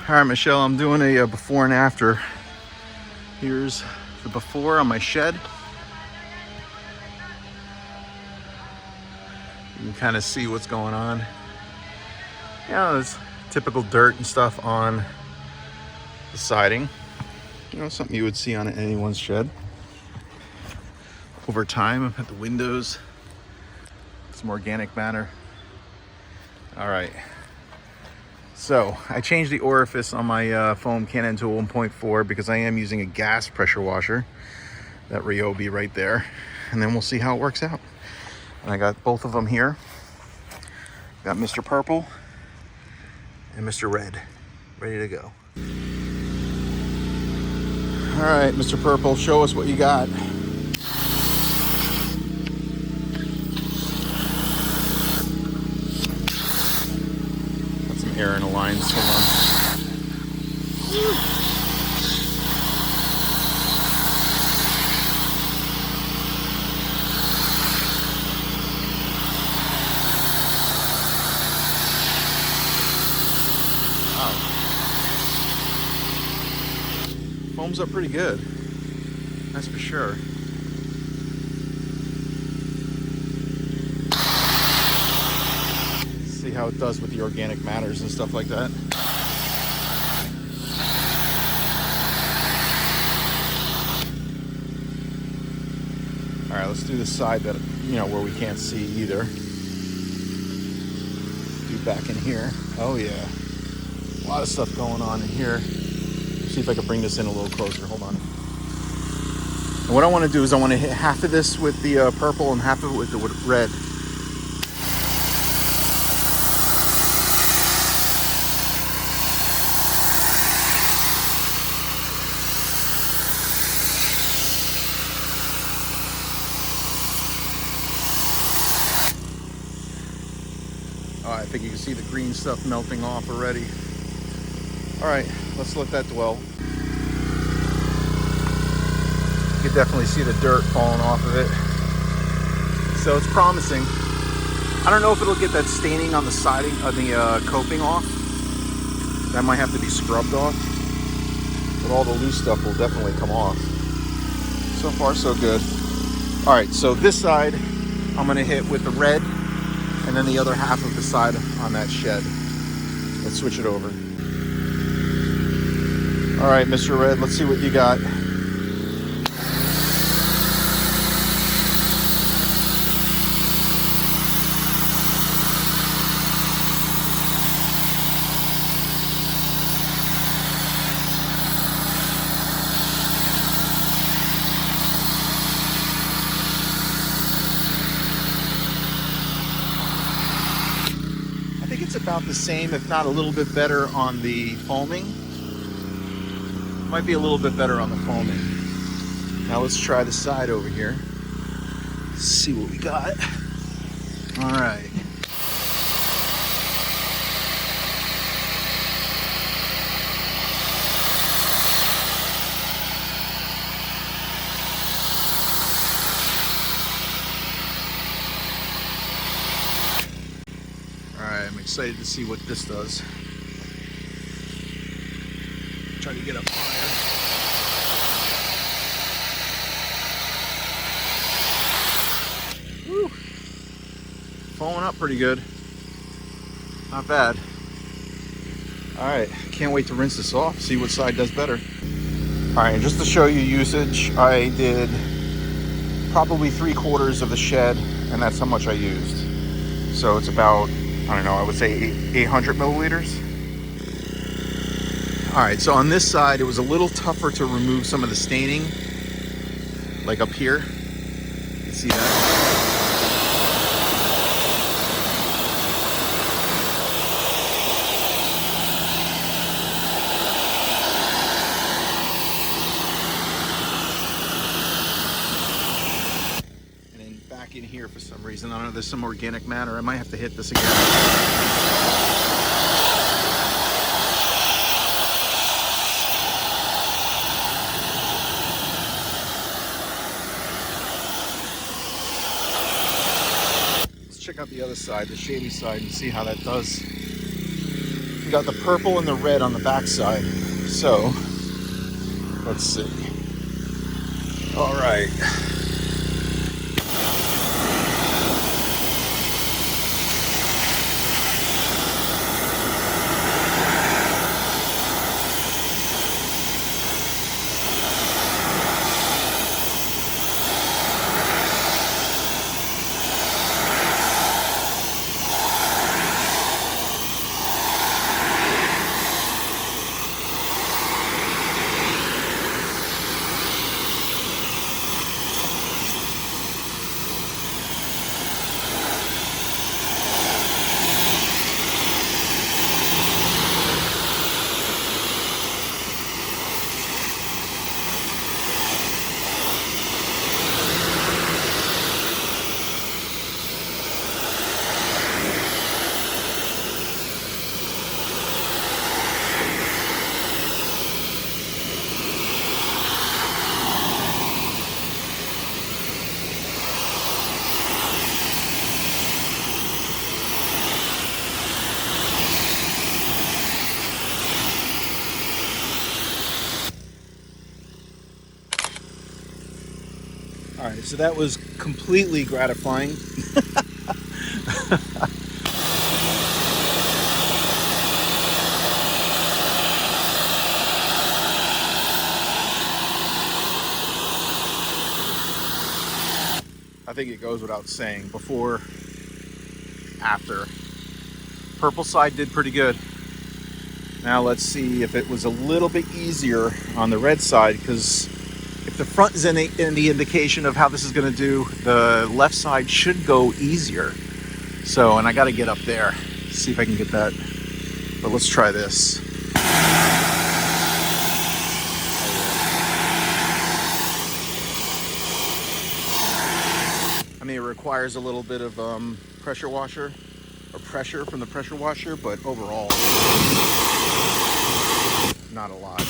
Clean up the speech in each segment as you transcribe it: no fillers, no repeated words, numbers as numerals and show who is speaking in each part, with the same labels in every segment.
Speaker 1: All right, Michelle, I'm doing a before and after. Here's the before on my shed. You can kind of see what's going on. You know, there's typical dirt and stuff on the siding. You know, something you would see on anyone's shed. Over time, at the windows, some organic matter. All right. So I changed the orifice on my foam cannon to 1.4 because I am using a gas pressure washer. That Ryobi right there. And then we'll see how it works out. And I got both of them here. Got Mr. Purple and Mr. Red ready to go. All right, Mr. Purple, show us what you got. Got some air in the lines. Hold on. Foams up pretty good, that's for sure. See how it does with the organic matters and stuff like that. All right, let's do the side that, you know, where we can't see either. Do back in here. Oh yeah, a lot of stuff going on in here. See if I can bring this in a little closer. Hold on. And what I want to do is I want to hit half of this with the purple and half of it with the red. Oh, I think you can see the green stuff melting off already. All right, let's let that dwell. You can definitely see the dirt falling off of it. So it's promising. I don't know if it'll get that staining on the siding of the coping off. That might have to be scrubbed off. But all the loose stuff will definitely come off. So far, so good. All right, so this side I'm gonna hit with the red, and then the other half of the side on that shed. Let's switch it over. All right, Mr. Red, let's see what you got. I think it's about the same, if not a little bit better on the foaming. Might be a little bit better on the foaming. Now let's try the side over here. Let's see what we got. All right. All right, I'm excited to see what this does. Try to get up higher. Woo. Foaming up pretty good. Not bad. All right, can't wait to rinse this off, see what side does better. All right, just to show you usage, I did probably 3/4 of the shed, and that's how much I used. So it's about, I don't know, I would say 800 milliliters. All right, so on this side, it was a little tougher to remove some of the staining, like up here. You can see that. And then back in here for some reason, I don't know, there's some organic matter. I might have to hit this again. Check out the other side, the shady side, and see how that does. We got the purple and the red on the backside. So, let's see. All right. All right, so that was completely gratifying. I think it goes without saying, before, after. Purple side did pretty good. Now let's see if it was a little bit easier on the red side, because if the front is in the indication of how this is going to do, the left side should go easier. So, and I got to get up there, see if I can get that. But let's try this. I mean, it requires a little bit of pressure washer, or pressure from the pressure washer, but overall, not a lot.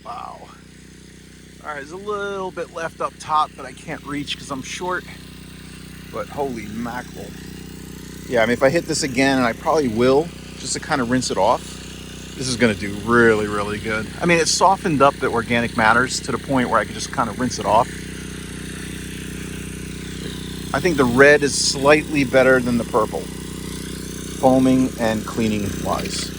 Speaker 1: Wow. All right, there's a little bit left up top that I can't reach because I'm short, but holy mackerel. Yeah, I mean, if I hit this again, and I probably will, just to kind of rinse it off, this is going to do really, really good. I mean, it's softened up the organic matters to the point where I can just kind of rinse it off. I think the red is slightly better than the purple, foaming and cleaning wise.